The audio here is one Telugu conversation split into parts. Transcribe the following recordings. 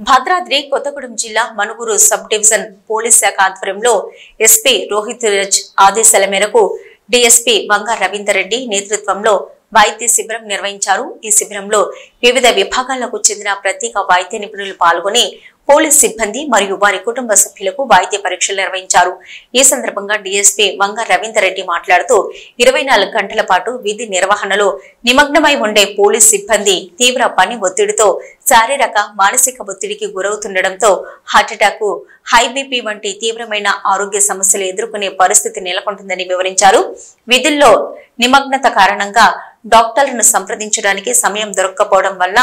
భద్రాద్రి కొత్తగూడెం జిల్లా మనుగురు సబ్ డివిజన్ పోలీస్ శాఖ ఆధ్వర్యంలో ఎస్పీ రోహిత్ రాజ్ ఆదేశాల మేరకు డీఎస్పీ వంగ రవీందర్ రెడ్డి నేతృత్వంలో వైద్య శిబిరం నిర్వహించారు। ఈ శిబిరంలో వివిధ విభాగాలకు చెందిన ప్రత్యేక వైద్య నిపుణులు పాల్గొని పోలీస్ సిబ్బంది మరియు వారి కుటుంబ సభ్యులకు వైద్య పరీక్షలు నిర్వహించారు। ఈ సందర్భంగా డీఎస్పీ వంగ రవీందర్ రెడ్డి మాట్లాడుతూ 24 గంటల పాటు విధి నిర్వహణలో నిమగ్నమై ఉండే పోలీస్ సిబ్బంది తీవ్ర పని ఒత్తిడితో శారీరక మానసిక ఒత్తిడికి గురవుతుండటంతో హార్ట్అటాక్, హై బీపీ వంటి తీవ్రమైన ఆరోగ్య సమస్యలు ఎదుర్కొనే పరిస్థితి నెలకొంటుందని వివరించారు। విధుల్లో నిమగ్నత కారణంగా డాక్టర్లను సంప్రదించడానికి సమయం దొరకకపోవడం వల్ల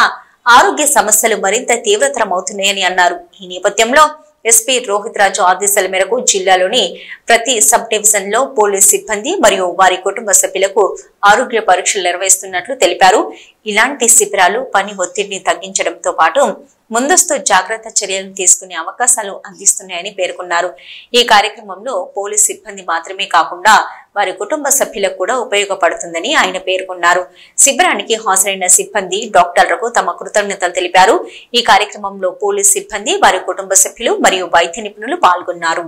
ఆరోగ్య సమస్యలు మరింత తీవ్రతరమవుతున్నాయని అన్నారు। ఈ నేపథ్యంలో ఎస్పీ రోహిత్ రాజ్ ఆదేశాల మేరకు జిల్లాలోని ప్రతి సబ్ డివిజన్ లో పోలీస్ సిబ్బంది మరియు వారి కుటుంబ సభ్యులకు ఆరోగ్య పరీక్షలు నిర్వహిస్తున్నట్లు తెలిపారు। ఇలాంటి శిబిరాలు పని ఒత్తిడిని తగ్గించడంతో పాటు ముందస్తు జాగ్రత్త చర్యలు తీసుకునే అవకాశాలు అందిస్తున్నాయని పేర్కొన్నారు। ఈ కార్యక్రమంలో పోలీస్ సిబ్బంది మాత్రమే కాకుండా వారి కుటుంబ సభ్యులకు కూడా ఉపయోగపడుతుందని ఆయన పేర్కొన్నారు। శిబిరానికి హాజరైన సిబ్బంది డాక్టర్లకు తమ కృతజ్ఞతలు తెలిపారు। ఈ కార్యక్రమంలో పోలీస్ సిబ్బంది, వారి కుటుంబ సభ్యులు మరియు వైద్య నిపుణులు పాల్గొన్నారు।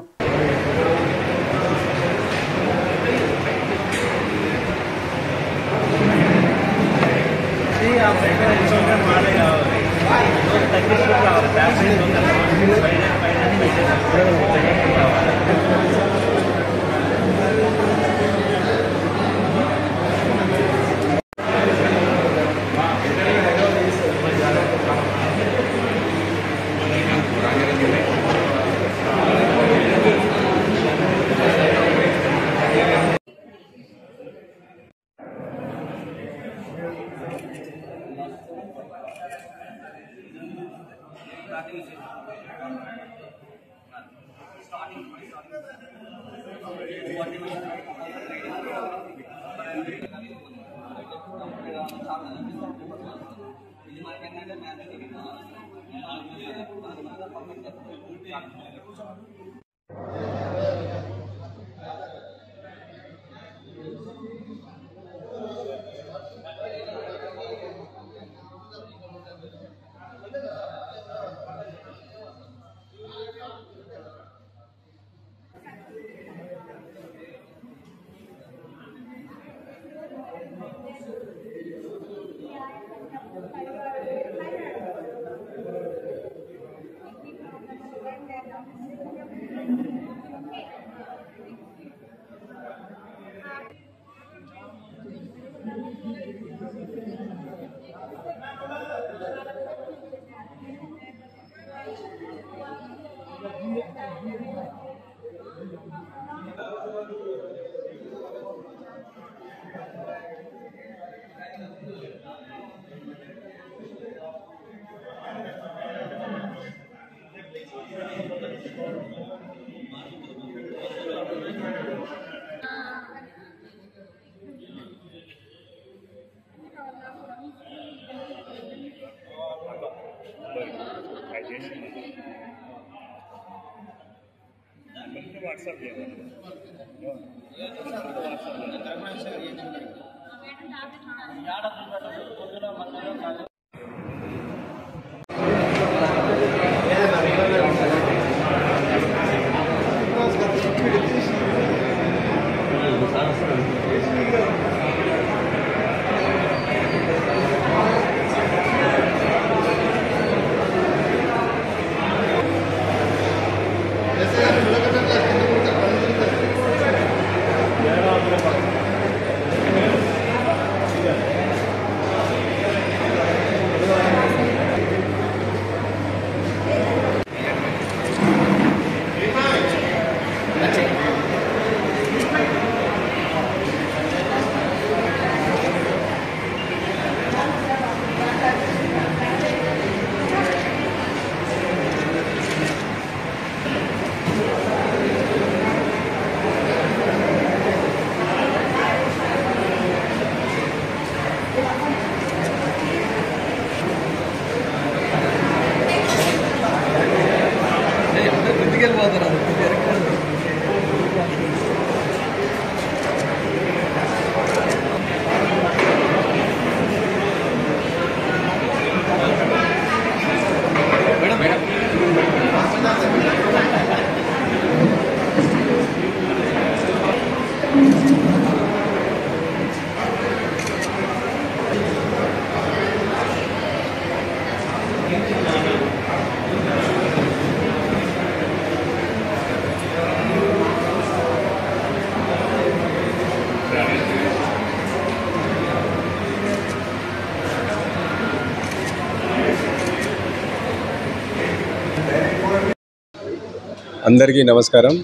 అందరికీ నమస్కారం.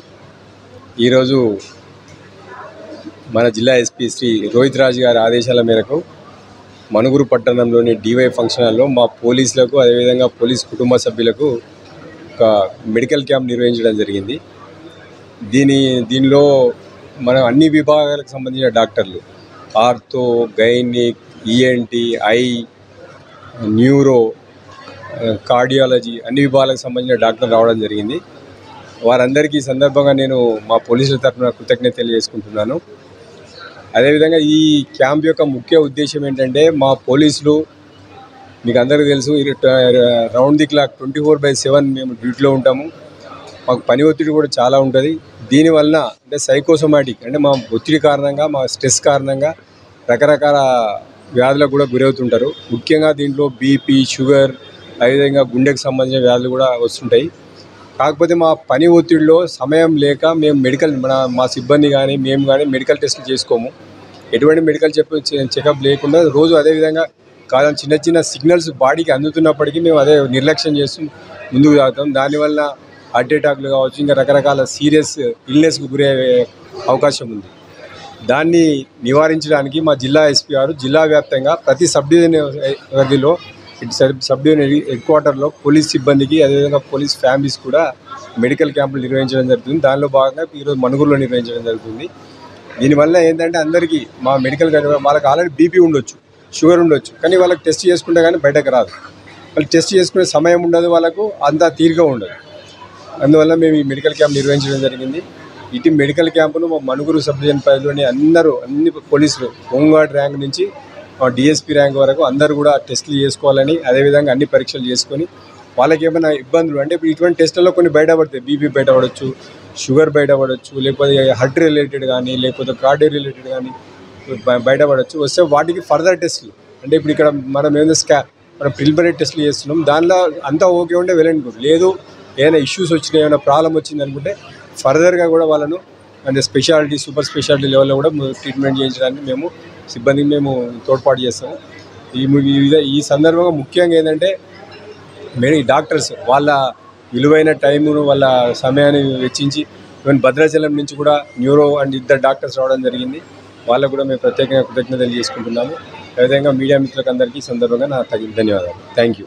ఈరోజు మన జిల్లా ఎస్పీ శ్రీ రోహిత్ రాజ్ గారి ఆదేశాల మేరకు మనుగురు పట్టణంలోని డివై ఫంక్షన్ హాల్లో మా పోలీసులకు అదేవిధంగా పోలీస్ కుటుంబ సభ్యులకు ఒక మెడికల్ క్యాంప్ నిర్వహించడం జరిగింది. దీనిలో మన అన్ని విభాగాలకు సంబంధించిన డాక్టర్లు, ortho, gynaec, ENT, I, neuro, cardiology అన్ని విభాగాలకు సంబంధించిన డాక్టర్లు రావడం జరిగింది. వారందరికీ ఈ సందర్భంగా నేను మా పోలీసుల తరఫున కృతజ్ఞత తెలియజేసుకుంటున్నాను. అదేవిధంగా ఈ క్యాంప్ యొక్క ముఖ్య ఉద్దేశం ఏంటంటే, మా పోలీసులు మీకు అందరికీ తెలుసు రౌండ్ ది క్లాక్ 24/7 మేము డ్యూటీలో ఉంటాము. మాకు పని ఒత్తిడి కూడా చాలా ఉంటుంది. దీనివల్ల అంటే సైకోసోమాటిక్ అంటే మా ఒత్తిడి కారణంగా, మా స్ట్రెస్ కారణంగా రకరకాల వ్యాధులకు కూడా గురవుతుంటారు. ముఖ్యంగా దీంట్లో బీపీ, షుగర్, అదేవిధంగా గుండెకు సంబంధించిన వ్యాధులు కూడా వస్తుంటాయి. కాకపోతే మా పని ఒత్తిడిలో సమయం లేక మేము మా సిబ్బంది కానీ మేము కానీ మెడికల్ టెస్టులు చేసుకోము. ఎటువంటి మెడికల్ చెకప్ లేకుండా రోజు అదేవిధంగా కాలం చిన్న చిన్న సిగ్నల్స్ బాడీకి అందుతున్నప్పటికీ మేము అదే నిర్లక్ష్యం చేస్తూ ముందుకు సాగుతాం. దానివల్ల హార్ట్ అటాక్లు కావచ్చు, ఇంకా రకరకాల సీరియస్ ఇల్నెస్కు గురయ్యే అవకాశం ఉంది. దాన్ని నివారించడానికి మా జిల్లా ఎస్పీ గారు జిల్లా వ్యాప్తంగా ప్రతి సబ్ డివిజన్ పరిధిలో సబ్ డివిజన్ హెడ్ క్వార్టర్లో పోలీస్ సిబ్బందికి అదేవిధంగా పోలీస్ ఫ్యామిలీస్ కూడా మెడికల్ క్యాంపులు నిర్వహించడం జరుగుతుంది. దానిలో భాగంగా ఈరోజు మనుగురులో నిర్వహించడం జరుగుతుంది. దీనివల్ల ఏంటంటే అందరికీ మా మెడికల్ వాళ్ళకి ఆల్రెడీ బీపీ ఉండొచ్చు, షుగర్ ఉండొచ్చు, కానీ వాళ్ళకి టెస్ట్ చేసుకుంటే కానీ బయటకు రాదు. వాళ్ళు టెస్ట్ చేసుకునే సమయం ఉండదు, వాళ్ళకు అంతా తీరిక ఉండదు. అందువల్ల మేము ఈ మెడికల్ క్యాంప్ నిర్వహించడం జరిగింది. ఇటు మెడికల్ క్యాంపును మా మనుగురు సబ్ డివిజన్ పరిధిలోని అన్ని పోలీసులు హోంగార్డ్ ర్యాంక్ నుంచి డిఎస్పీ ర్యాంక్ వరకు అందరూ కూడా టెస్టులు చేసుకోవాలని, అదేవిధంగా అన్ని పరీక్షలు చేసుకొని వాళ్ళకి ఏమైనా ఇబ్బందులు అంటే ఇప్పుడు ఇటువంటి టెస్టులలో కొన్ని బయటపడతాయి. బీపీ బయటపడవచ్చు, షుగర్ బయటపడవచ్చు, లేకపోతే హార్ట్ రిలేటెడ్ కానీ లేకపోతే కార్డియో రిలేటెడ్ కానీ బయటపడవచ్చు. వస్తే వాటికి ఫర్దర్ టెస్టులు అంటే ఇప్పుడు ఇక్కడ మనం మనం ప్రిలిమినరీ టెస్టులు చేస్తున్నాం. దానిలో అంతా ఓకే ఉంటే వెళ్ళండి. లేదు ఏదైనా ఇష్యూస్ వచ్చినాయి, ఏమైనా ప్రాబ్లం వచ్చింది అనుకుంటే ఫర్దర్గా కూడా వాళ్ళను అంటే స్పెషాలిటీ, సూపర్ స్పెషాలిటీ లెవెల్లో కూడా ట్రీట్మెంట్ చేయించడానికి మేము సిబ్బందికి మేము తోడ్పాటు చేస్తాము. ఈ సందర్భంగా ముఖ్యంగా ఏంటంటే డాక్టర్స్ వాళ్ళ విలువైన టైమును, వాళ్ళ సమయాన్ని వెచ్చించి ఈవెన్ భద్రాచలం నుంచి కూడా న్యూరో అండ్ 2 డాక్టర్స్ రావడం జరిగింది. వాళ్ళకు కూడా మేము ప్రత్యేకంగా కృతజ్ఞతలు చేసుకుంటున్నాము. అదేవిధంగా మీడియా మిత్రులకు అందరికీ ఈ సందర్భంగా నా ధన్యవాదాలు. Thank you.